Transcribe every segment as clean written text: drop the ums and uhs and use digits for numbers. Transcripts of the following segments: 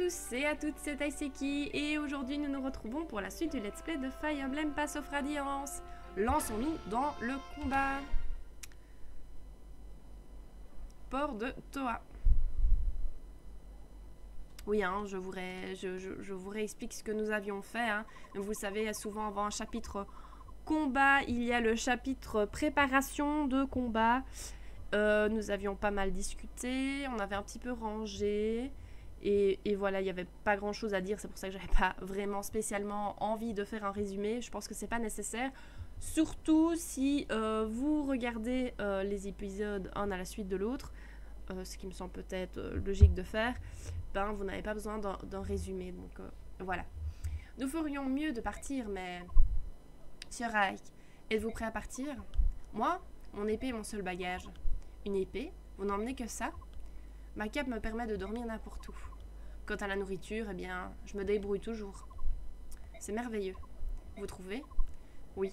tous et à toutes, c'est Taiseki et aujourd'hui nous nous retrouvons pour la suite du let's play de Fire Emblem Path of Radiance. Lançons-nous dans le combat. Port de Toa. Oui, hein, je vous réexplique ce que nous avions fait. Hein. Vous savez, souvent avant un chapitre combat, il y a le chapitre préparation de combat. Nous avions pas mal discuté, on avait un petit peu rangé. Et voilà, il n'y avait pas grand chose à dire, c'est pour ça que j'avais pas vraiment spécialement envie de faire un résumé. Je pense que c'est pas nécessaire, surtout si vous regardez les épisodes un à la suite de l'autre, ce qui me semble peut-être logique de faire, ben vous n'avez pas besoin d'un résumé, donc voilà. Nous ferions mieux de partir, mais... Sir Ike, êtes-vous prêt à partir? Moi, mon épée est mon seul bagage. Une épée? Vous n'emmenez que ça? Ma cape me permet de dormir n'importe où. Quant à la nourriture, eh bien, je me débrouille toujours. C'est merveilleux. Vous trouvez? Oui.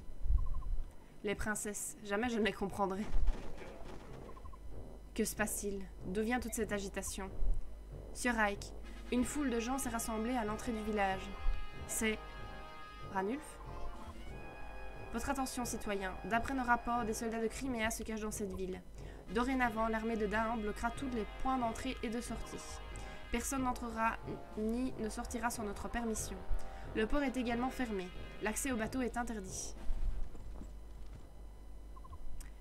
Les princesses, jamais je ne les comprendrai. Que se passe-t-il? D'où vient toute cette agitation? Sir Ike, une foule de gens s'est rassemblée à l'entrée du village. C'est... Ranulf? Votre attention, citoyens. D'après nos rapports, des soldats de Crimea se cachent dans cette ville. Dorénavant, l'armée de Dahn bloquera tous les points d'entrée et de sortie. Personne n'entrera ni ne sortira sans notre permission. Le port est également fermé. L'accès au bateau est interdit.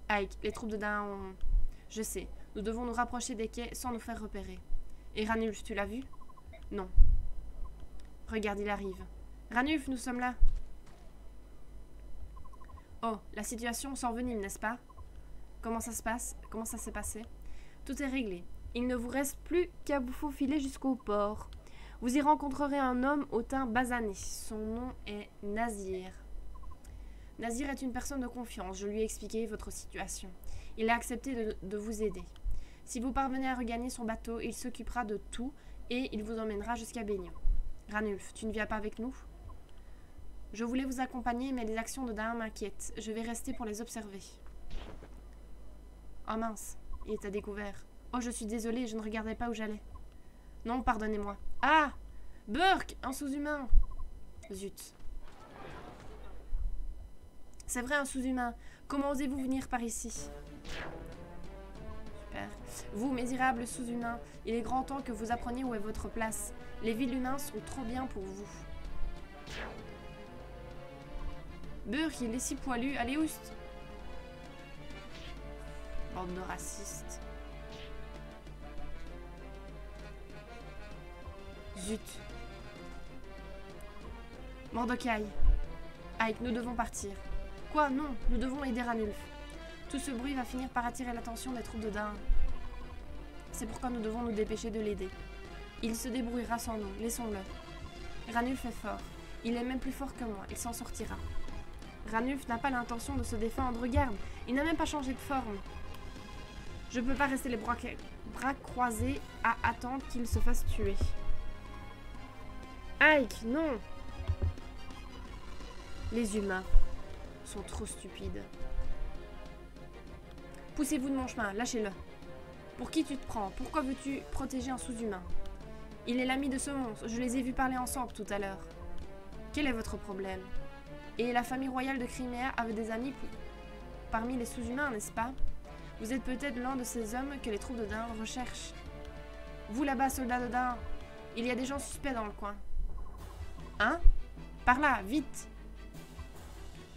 Ike, les troupes de Dahn ont... Je sais, nous devons nous rapprocher des quais sans nous faire repérer. Et Ranulf, tu l'as vu? Non. Regarde, il arrive. Ranulf, nous sommes là. Oh, la situation s'envenime, n'est-ce pas? Comment ça se passe? Comment ça s'est passé? Tout est réglé. Il ne vous reste plus qu'à vous faufiler jusqu'au port. Vous y rencontrerez un homme au teint basané. Son nom est Nazir. Nazir est une personne de confiance. Je lui ai expliqué votre situation. Il a accepté de vous aider. Si vous parvenez à regagner son bateau, il s'occupera de tout et il vous emmènera jusqu'à Baignon. Ranulf, tu ne viens pas avec nous? Je voulais vous accompagner, mais les actions de Dahn m'inquiètent. Je vais rester pour les observer. Oh mince, il est à découvert. Oh, je suis désolée, je ne regardais pas où j'allais. Non, pardonnez-moi. Ah! Burke, un sous-humain! Zut. C'est vrai, un sous-humain. Comment osez-vous venir par ici? Super. Vous, misérable sous-humain, il est grand temps que vous appreniez où est votre place. Les villes humains sont trop bien pour vous. Burke, il est si poilu. Allez, oust! Bande de racistes. Zut. Mordokai. Ike, nous devons partir. Quoi? Non, nous devons aider Ranulf. Tout ce bruit va finir par attirer l'attention des troupes de Dahn. C'est pourquoi nous devons nous dépêcher de l'aider. Il se débrouillera sans nous, laissons-le. Ranulf est fort. Il est même plus fort que moi, il s'en sortira. Ranulf n'a pas l'intention de se défendre, regarde, il n'a même pas changé de forme. Je ne peux pas rester les bras croisés à attendre qu'il se fasse tuer. Ike, non! Les humains sont trop stupides. Poussez-vous de mon chemin, lâchez-le. Pour qui tu te prends? Pourquoi veux-tu protéger un sous-humain? Il est l'ami de ce monstre, je les ai vus parler ensemble tout à l'heure. Quel est votre problème? Et la famille royale de Crimea avait des amis parmi les sous-humains, n'est-ce pas? Vous êtes peut-être l'un de ces hommes que les troupes de Dahn recherchent. Vous là-bas, soldats de Dahn, il y a des gens suspects dans le coin. Hein? Par là, vite!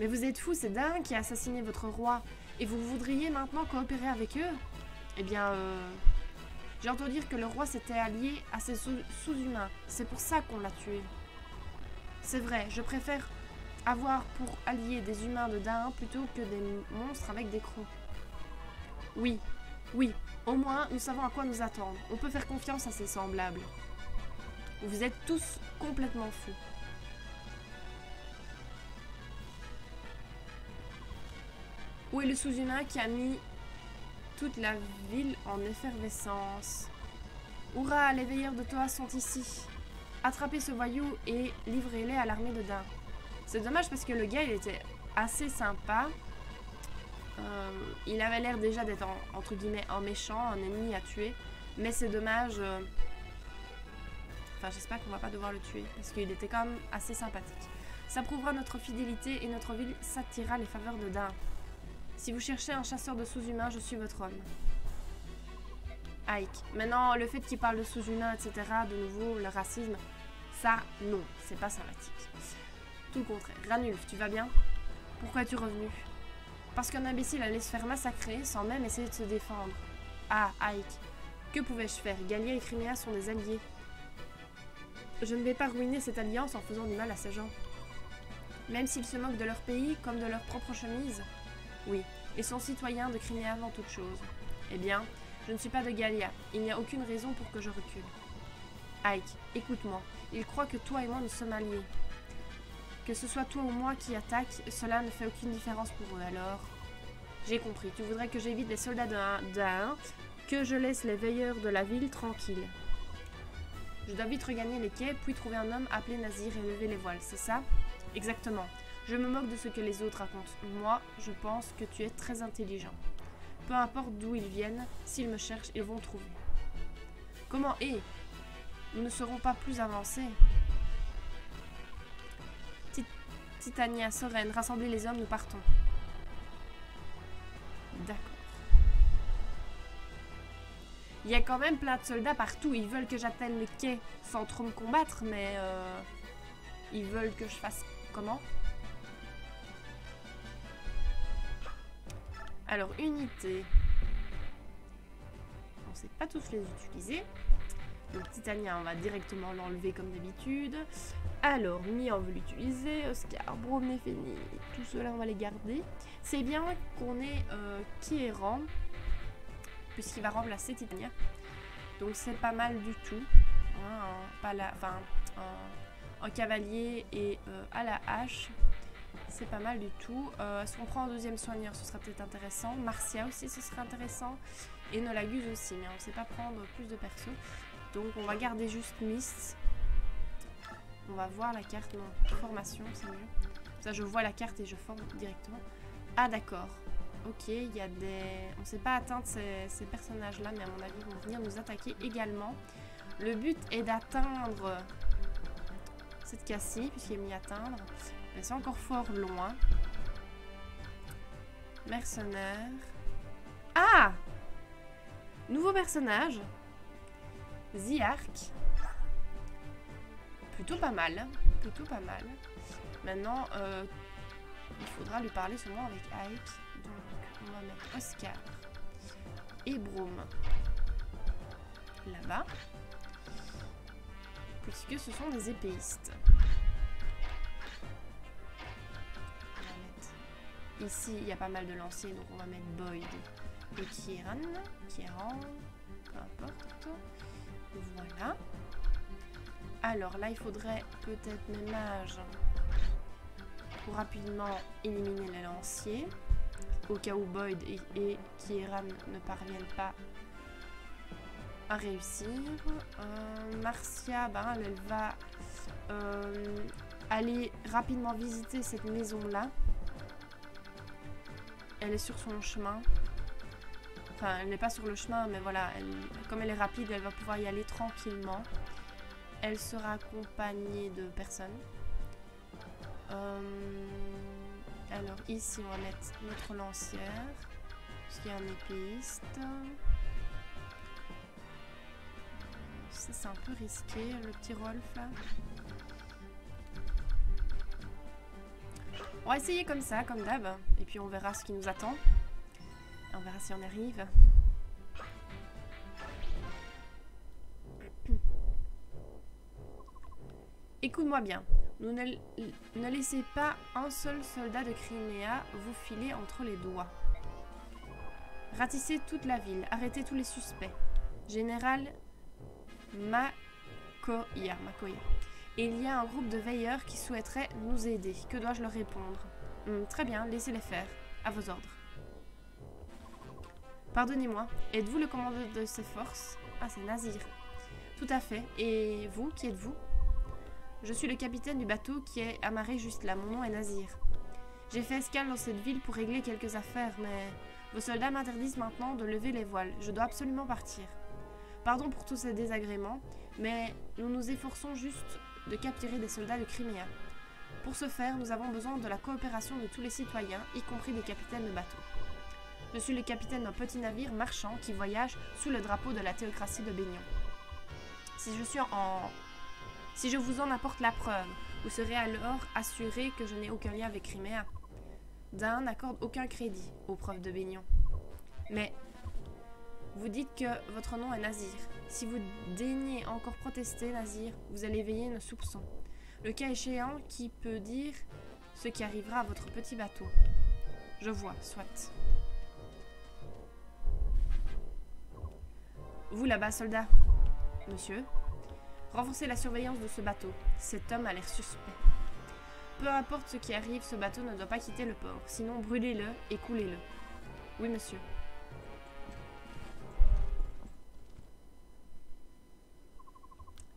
Mais vous êtes fous, c'est Dahn qui a assassiné votre roi. Et vous voudriez maintenant coopérer avec eux? Eh bien, j'ai entendu dire que le roi s'était allié à ces sous-humains. C'est pour ça qu'on l'a tué. C'est vrai, je préfère avoir pour alliés des humains de Dahn plutôt que des monstres avec des crocs. Oui, oui, au moins nous savons à quoi nous attendre. On peut faire confiance à ses semblables. Vous êtes tous complètement fous. Où est le sous-humain qui a mis toute la ville en effervescence? Hurrah, les veilleurs de Toa sont ici. Attrapez ce voyou et livrez-les à l'armée de Dahn. C'est dommage parce que le gars, il était assez sympa. Il avait l'air déjà d'être, entre guillemets, un méchant, un ennemi à tuer. Mais c'est dommage Enfin, j'espère qu'on va pas devoir le tuer, parce qu'il était quand même assez sympathique. Ça prouvera notre fidélité et notre ville s'attirera les faveurs de Dain. Si vous cherchez un chasseur de sous-humains, je suis votre homme. Ike. Maintenant, le fait qu'il parle de sous-humains, etc., de nouveau, le racisme, ça, non, c'est pas sympathique. Tout le contraire. Ranulf, tu vas bien? Pourquoi es-tu revenu? Parce qu'un imbécile allait se faire massacrer sans même essayer de se défendre. Ah, Ike. Que pouvais-je faire? Gallia et Crimea sont des alliés. Je ne vais pas ruiner cette alliance en faisant du mal à ces gens. Même s'ils se moquent de leur pays comme de leur propre chemise. Oui, ils sont citoyens de Crimea avant toute chose. Eh bien, je ne suis pas de Gallia. Il n'y a aucune raison pour que je recule. Ike, écoute-moi. Ils croient que toi et moi nous sommes alliés. Que ce soit toi ou moi qui attaque, cela ne fait aucune différence pour eux, alors... J'ai compris. Tu voudrais que j'évite les soldats d'Ain, que je laisse les veilleurs de la ville tranquilles. Je dois vite regagner les quais, puis trouver un homme appelé Nazir et lever les voiles, c'est ça? Exactement. Je me moque de ce que les autres racontent. Moi, je pense que tu es très intelligent. Peu importe d'où ils viennent, s'ils me cherchent, ils vont trouver. Comment est? Nous ne serons pas plus avancés. Titania, Soren, rassemblez les hommes, nous partons. D'accord. Il y a quand même plein de soldats partout. Ils veulent que j'atteigne le quai sans trop me combattre, mais ils veulent que je fasse comment? Alors, unité. On ne sait pas tous les utiliser. Donc, Titania, on va directement l'enlever comme d'habitude. Alors, Mia, on veut l'utiliser. Oscar, Brome, Néphénie, tout cela, on va les garder. C'est bien qu'on ait Kieran, puisqu'il va remplacer Titania. Donc, c'est pas mal du tout. En cavalier et à la hache. C'est pas mal du tout. Est-ce qu'on prend un deuxième soigneur? Ce sera peut-être intéressant. Marcia aussi, ce serait intéressant. Et Nolagus aussi, mais on ne sait pas prendre plus de persos. Donc on va garder juste Mist. On va voir la carte. Non, formation, c'est mieux. Ça, je vois la carte et je forme directement. Ah, d'accord. Ok, il y a des... On ne sait pas atteindre ces personnages-là, mais à mon avis, ils vont venir nous attaquer également. Le but est d'atteindre cette Cassie, puisqu'il est mis atteindre. Mais c'est encore fort loin. Mercenaire. Ah! Nouveau personnage. Ziark. Plutôt pas mal. Plutôt pas mal. Maintenant, il faudra lui parler seulement avec Ike. Donc, on va mettre Oscar et Brome là-bas. Puisque ce sont des épéistes. Ici, il y a pas mal de lanciers, donc on va mettre Boyd et Kieran, peu importe. Voilà. Alors là, il faudrait peut-être mes mages pour rapidement éliminer les lanciers, au cas où Boyd et Kieran ne parviennent pas à réussir. Marcia, ben, elle va aller rapidement visiter cette maison-là. Elle est sur son chemin. Enfin, elle n'est pas sur le chemin, mais voilà, comme elle est rapide, elle va pouvoir y aller tranquillement. Elle sera accompagnée de personnes. Alors ici, on va mettre notre lancière, puisqu'il y a un épéiste. Ça, c'est un peu risqué, le petit Rolf là. On va essayer comme ça, comme d'hab, et puis on verra ce qui nous attend. Et on verra si on arrive. Écoute-moi bien, ne laissez pas un seul soldat de Crimea vous filer entre les doigts. Ratissez toute la ville, arrêtez tous les suspects. Général Makoya. Et il y a un groupe de veilleurs qui souhaiteraient nous aider. Que dois-je leur répondre? Très bien, laissez-les faire. À vos ordres. Pardonnez-moi, êtes-vous le commandant de ces forces? Ah, c'est Nazir. Tout à fait. Et vous, qui êtes-vous? Je suis le capitaine du bateau qui est amarré juste là. Mon nom est Nazir. J'ai fait escale dans cette ville pour régler quelques affaires, mais vos soldats m'interdisent maintenant de lever les voiles. Je dois absolument partir. Pardon pour tous ces désagréments, mais nous nous efforçons juste de capturer des soldats de Crimea. Pour ce faire, nous avons besoin de la coopération de tous les citoyens, y compris des capitaines de bateaux. Je suis le capitaine d'un petit navire marchand qui voyage sous le drapeau de la théocratie de Bénion. Si je vous en apporte la preuve, vous serez alors assuré que je n'ai aucun lien avec Crimea. Dan n'accorde aucun crédit aux preuves de Bénion. Mais vous dites que votre nom est Nazir. Si vous daignez encore protester, Nazir, vous allez éveiller nos soupçons. Le cas échéant, qui peut dire ce qui arrivera à votre petit bateau? Je vois, soit. Vous là-bas, soldat. Monsieur, renforcez la surveillance de ce bateau. Cet homme a l'air suspect. Peu importe ce qui arrive, ce bateau ne doit pas quitter le port. Sinon, brûlez-le et coulez-le. Oui, monsieur.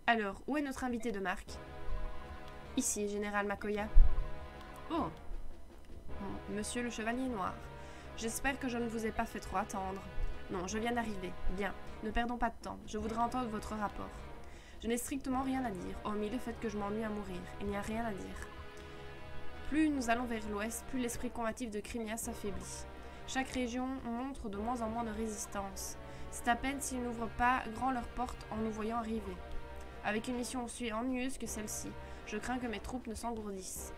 Alors, où est notre invité de marque? Ici, Général Makoya. Oh. Monsieur le Chevalier Noir. J'espère que je ne vous ai pas fait trop attendre. Non, je viens d'arriver. Bien, ne perdons pas de temps. Je voudrais entendre votre rapport. Je n'ai strictement rien à dire, hormis le fait que je m'ennuie à mourir. Il n'y a rien à dire. Plus nous allons vers l'ouest, plus l'esprit combatif de Crimea s'affaiblit. Chaque région montre de moins en moins de résistance. C'est à peine s'ils n'ouvrent pas grand leurs portes en nous voyant arriver. Avec une mission aussi ennuyeuse que celle-ci, je crains que mes troupes ne s'engourdissent.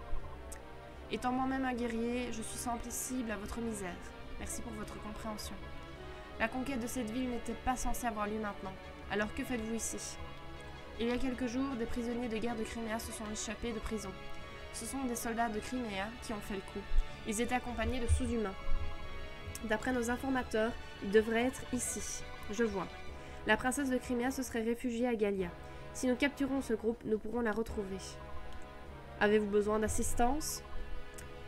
Étant moi-même un guerrier, je suis sensible à votre misère. Merci pour votre compréhension. La conquête de cette ville n'était pas censée avoir lieu maintenant. Alors que faites-vous ici? Il y a quelques jours, des prisonniers de guerre de Crimea se sont échappés de prison. Ce sont des soldats de Crimea qui ont fait le coup. Ils étaient accompagnés de sous-humains. D'après nos informateurs, ils devraient être ici. Je vois. La princesse de Crimea se serait réfugiée à Gallia. Si nous capturons ce groupe, nous pourrons la retrouver. Avez-vous besoin d'assistance?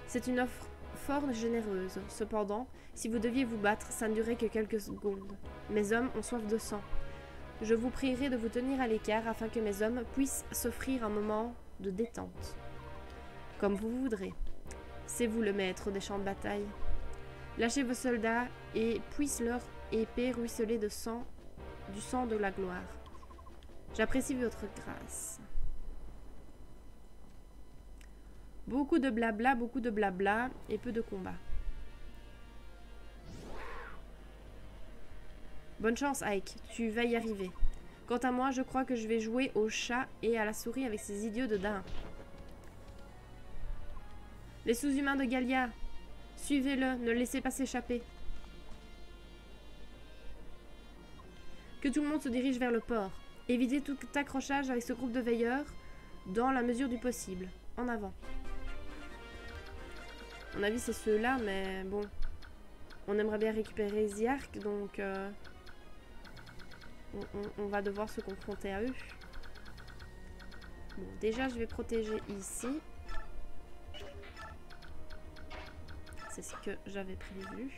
C'est une offre fort généreuse. Cependant, si vous deviez vous battre, ça ne durerait que quelques secondes. Mes hommes ont soif de sang. Je vous prierai de vous tenir à l'écart afin que mes hommes puissent s'offrir un moment de détente. Comme vous voudrez. C'est vous le maître des champs de bataille. Lâchez vos soldats et puisse leur épée ruisseler de sang, du sang de la gloire. J'apprécie votre grâce. Beaucoup de blabla et peu de combat. Bonne chance, Ike. Tu vas y arriver. Quant à moi, je crois que je vais jouer au chat et à la souris avec ces idiots de daims. Les sous-humains de Gallia, suivez-le, ne le laissez pas s'échapper. Que tout le monde se dirige vers le port. Évitez tout accrochage avec ce groupe de veilleurs dans la mesure du possible. En avant. À mon avis, c'est ceux-là, mais bon. On aimerait bien récupérer Ziark, donc on va devoir se confronter à eux. Bon, déjà, je vais protéger ici. C'est ce que j'avais prévu.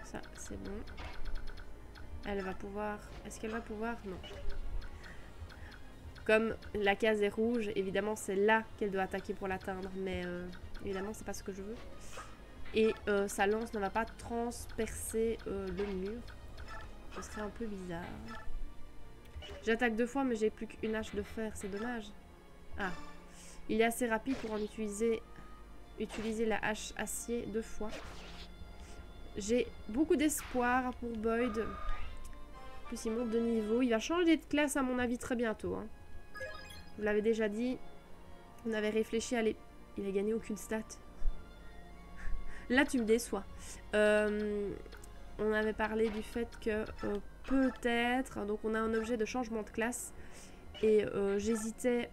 Ça, c'est bon. Elle va pouvoir... Est-ce qu'elle va pouvoir? Non. Comme la case est rouge, évidemment, c'est là qu'elle doit attaquer pour l'atteindre. Mais évidemment, c'est pas ce que je veux. Et sa lance ne va pas transpercer le mur. Ce serait un peu bizarre. J'attaque 2 fois, mais j'ai plus qu'une hache de fer. C'est dommage. Ah. Il est assez rapide pour en utiliser la hache acier 2 fois. J'ai beaucoup d'espoir pour Boyd. En plus, il monte de niveau. Il va changer de classe, à mon avis, très bientôt. Hein. Vous l'avez déjà dit. On avait réfléchi à les... Il a gagné aucune stat. Là, tu me déçois. On avait parlé du fait que peut-être... Donc, on a un objet de changement de classe. Et j'hésitais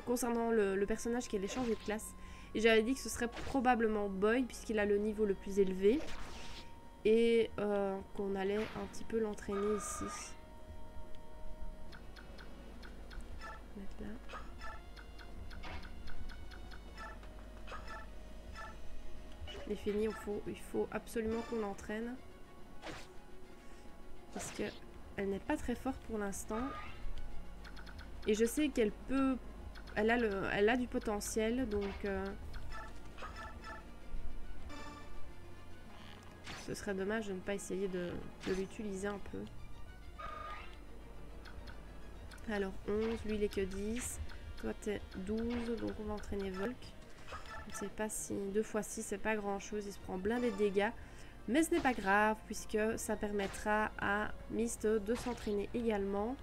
concernant le personnage qui allait changer de classe. Et j'avais dit que ce serait probablement Boyd, puisqu'il a le niveau le plus élevé. Et qu'on allait un petit peu l'entraîner ici. Mettre là. Les fini, il faut absolument qu'on l'entraîne. Parce que elle n'est pas très forte pour l'instant. Et je sais qu'elle peut... Elle a du potentiel, donc... ce serait dommage de ne pas essayer de l'utiliser un peu. Alors 11, lui il est que 10. Toi t'es 12, donc on va entraîner Volk. Je ne sais pas si 2 x 6 c'est pas grand chose, il se prend blindé de dégâts. Mais ce n'est pas grave puisque ça permettra à Mist de s'entraîner également.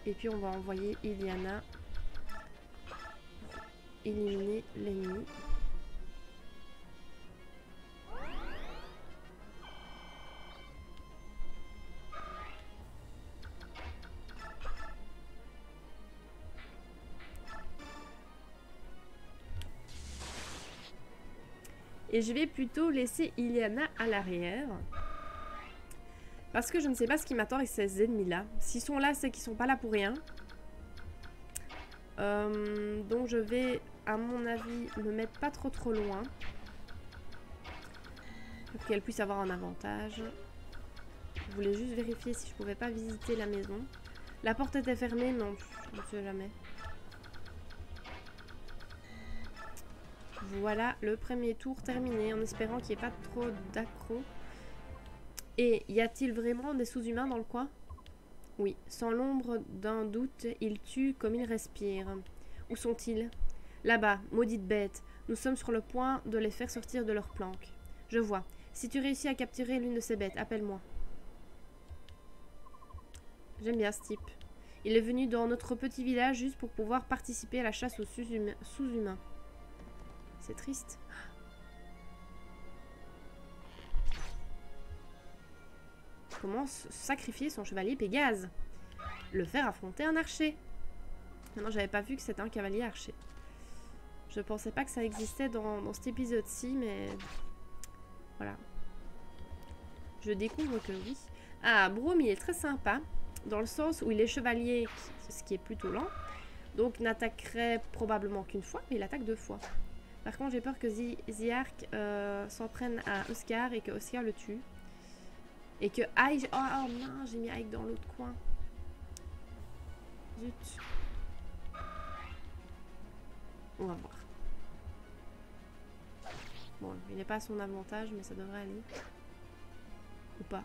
Et puis on va envoyer Iliana éliminer l'ennemi. Et je vais plutôt laisser Iliana à l'arrière. Parce que je ne sais pas ce qui m'attend avec ces ennemis-là. S'ils sont là, c'est qu'ils sont pas là pour rien. Donc je vais, à mon avis, me mettre pas trop loin. Pour qu'elle puisse avoir un avantage. Je voulais juste vérifier si je pouvais pas visiter la maison. La porte était fermée, non, je ne sais jamais. Voilà le premier tour terminé, en espérant qu'il n'y ait pas trop d'accro. Et y a-t-il vraiment des sous-humains dans le coin? Oui, sans l'ombre d'un doute, ils tuent comme ils respirent. Où sont-ils? Là-bas, maudite bête. Nous sommes sur le point de les faire sortir de leur planque. Je vois. Si tu réussis à capturer l'une de ces bêtes, appelle-moi. J'aime bien ce type. Il est venu dans notre petit village juste pour pouvoir participer à la chasse aux sous-humains. C'est triste. Comment sacrifier son chevalier Pégase? Le faire affronter un archer. Non, j'avais pas vu que c'était un cavalier archer. Je pensais pas que ça existait dans cet épisode-ci, mais... Voilà. Je découvre que oui. Ah, Braum, il est très sympa. Dans le sens où il est chevalier, ce qui est plutôt lent. Donc, n'attaquerait probablement qu'une fois, mais il attaque 2 fois. Par contre, j'ai peur que Ziark s'en prenne à Oscar et que Oscar le tue. Et que Aïe... Oh non, j'ai mis Aïe dans l'autre coin. Zut. On va voir. Bon, il n'est pas à son avantage, mais ça devrait aller. Ou pas.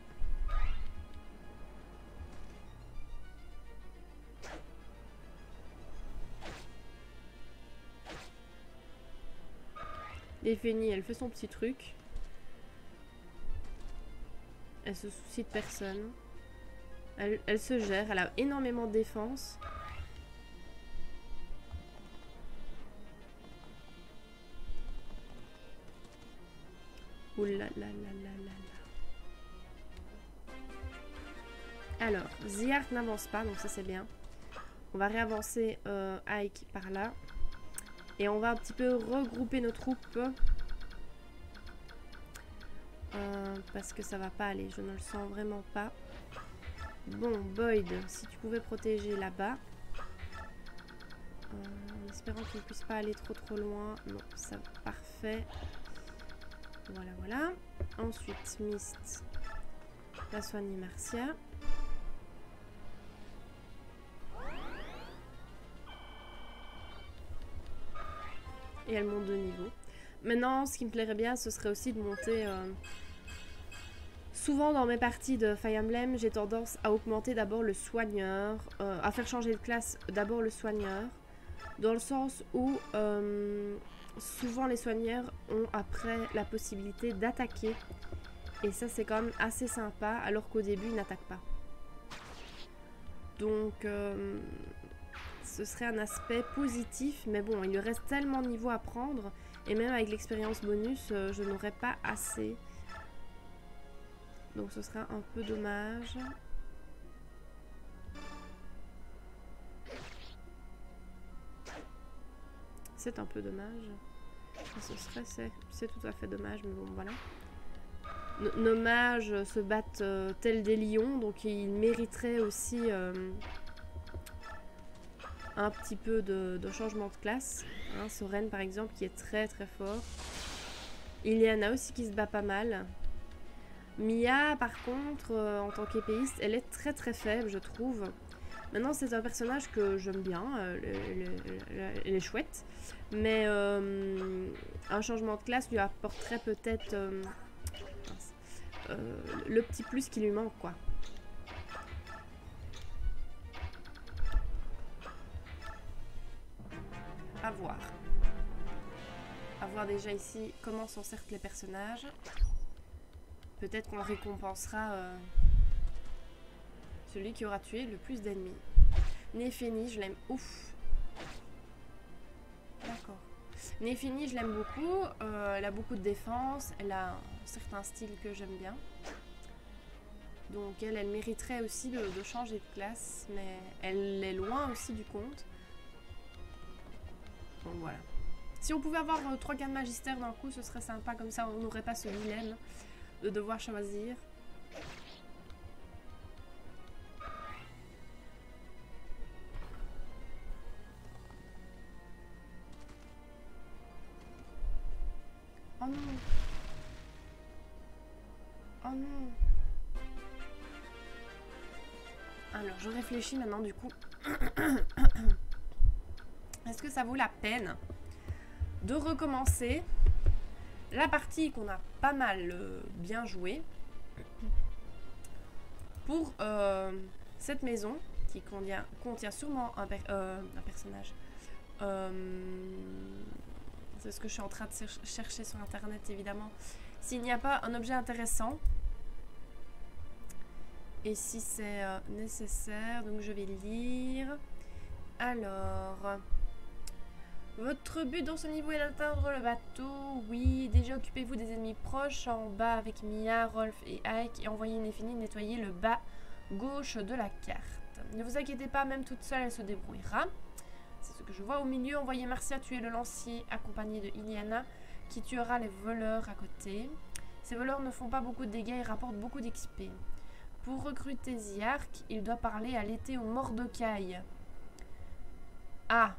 L'Éphénie, elle fait son petit truc. Elle se soucie de personne. Elle se gère, elle a énormément de défense. Ouh là là là là là là. Alors, Ziark n'avance pas, donc ça c'est bien. On va réavancer Ike par là. Et on va un petit peu regrouper nos troupes. Parce que ça va pas aller, je ne le sens vraiment pas. Bon, Boyd, si tu pouvais protéger là-bas. En espérant qu'il ne puisse pas aller trop loin. Non, ça va, parfait. Voilà, voilà. Ensuite, Mist va soigner Marcia. Et elle monte de niveau. Maintenant, ce qui me plairait bien, ce serait aussi de monter... Souvent dans mes parties de Fire Emblem, j'ai tendance à augmenter d'abord le soigneur, à faire changer de classe d'abord le soigneur, dans le sens où souvent les soigneurs ont après la possibilité d'attaquer, et ça c'est quand même assez sympa, alors qu'au début ils n'attaquent pas. Donc ce serait un aspect positif, mais bon, il lui reste tellement de niveau à prendre, et même avec l'expérience bonus, je n'aurais pas assez... Donc ce sera un peu dommage. C'est un peu dommage. C'est tout à fait dommage, mais bon voilà. Nos mages se battent tels des lions, donc ils mériteraient aussi un petit peu de changement de classe. Hein, Soren par exemple qui est très très fort. Iliana aussi qui se bat pas mal. Mia, par contre, en tant qu'épéiste, elle est très très faible, je trouve. Maintenant, c'est un personnage que j'aime bien, elle est chouette. Mais un changement de classe lui apporterait peut-être le petit plus qui lui manque, quoi. voir déjà ici comment s'en sortent les personnages. Peut-être qu'on récompensera celui qui aura tué le plus d'ennemis. Néphini, je l'aime. Ouf. D'accord. Néphini, je l'aime beaucoup. Elle a beaucoup de défense. Elle a un certain style que j'aime bien. Donc elle mériterait aussi de changer de classe. Mais elle est loin aussi du compte. Donc voilà. Si on pouvait avoir 3 cas de magistère d'un coup, ce serait sympa. Comme ça, on n'aurait pas ce dilemme de devoir choisir. Oh non. Oh non. Alors, je réfléchis maintenant du coup. Est-ce que ça vaut la peine de recommencer la partie qu'on a pas mal bien jouée pour cette maison qui contient sûrement un personnage. C'est ce que je suis en train de chercher sur internet évidemment. S'il n'y a pas un objet intéressant et si c'est nécessaire, donc je vais lire. Alors, votre but dans ce niveau est d'atteindre le bateau. Oui, déjà occupez-vous des ennemis proches en bas avec Mia, Rolf et Ike et envoyez Néphini nettoyer le bas gauche de la carte. Ne vous inquiétez pas, même toute seule elle se débrouillera. C'est ce que je vois au milieu. Envoyez Marcia tuer le lancier accompagné de Iliana qui tuera les voleurs à côté. Ces voleurs ne font pas beaucoup de dégâts et rapportent beaucoup d'XP. Pour recruter Ziark, il doit parler à l'été au Mordecai. Ah!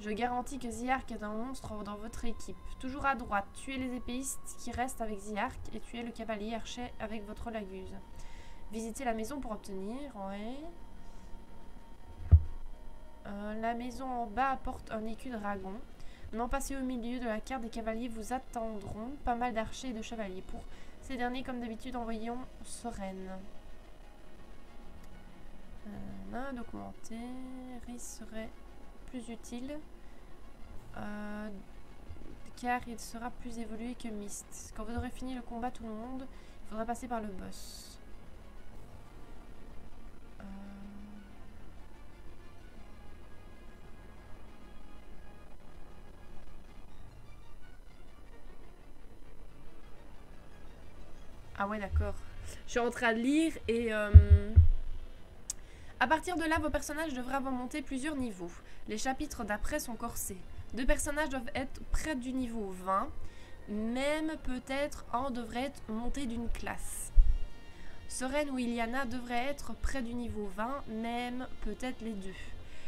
Je garantis que Ziark est un monstre dans votre équipe. Toujours à droite, tuez les épéistes qui restent avec Ziark et tuez le cavalier archer avec votre laguse. Visitez la maison pour obtenir... Ouais. La maison en bas apporte un écu dragon. Maintenant, passez au milieu de la carte, des cavaliers vous attendront. Pas mal d'archers et de chevaliers. Pour ces derniers, comme d'habitude, envoyons Soren. Documentaire, il serait plus utile. Car il sera plus évolué que Myst. Quand vous aurez fini le combat tout le monde, il faudra passer par le boss. Ah ouais, d'accord. Je suis en train de lire et... À partir de là, vos personnages devraient avoir monté plusieurs niveaux. Les chapitres d'après sont corsés. 2 personnages doivent être près du niveau 20. Même peut-être un devrait être monté d'une classe. Soren ou Iliana devraient être près du niveau 20, même peut-être les deux.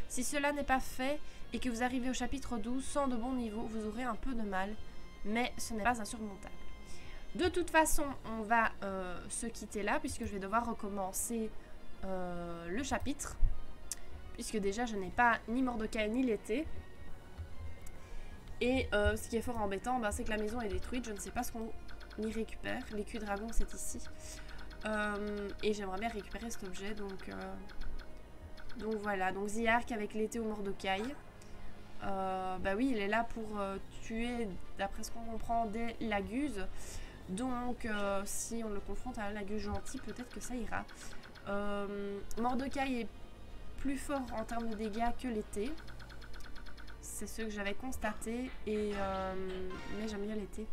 Si cela n'est pas fait et que vous arrivez au chapitre 12 sans de bon niveau, vous aurez un peu de mal, mais ce n'est pas insurmontable. De toute façon, on va se quitter là, puisque je vais devoir recommencer le chapitre. Puisque déjà, je n'ai pas ni Mordecai ni l'été. Et ce qui est fort embêtant, ben, c'est que la maison est détruite. Je ne sais pas ce qu'on y récupère. L'écu dragon, c'est ici. Et j'aimerais bien récupérer cet objet. Donc voilà. Donc Ziark avec l'été au Mordecai. Bah oui, il est là pour tuer, d'après ce qu'on comprend, des laguses. Donc, si on le confronte à un lagus gentil, peut-être que ça ira. Mordecai est plus fort en termes de dégâts que l'été. C'est ce que j'avais constaté. Et, mais j'aime bien l'été.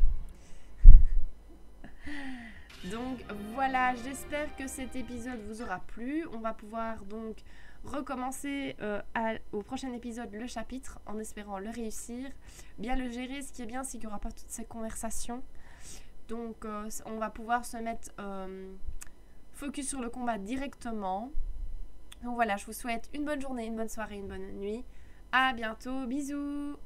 Donc voilà, j'espère que cet épisode vous aura plu. On va pouvoir donc recommencer au prochain épisode le chapitre en espérant le réussir. Bien le gérer, ce qui est bien, c'est qu'il n'y aura pas toutes ces conversations. Donc on va pouvoir se mettre focus sur le combat directement. Donc voilà, je vous souhaite une bonne journée, une bonne soirée, une bonne nuit. À bientôt, bisous!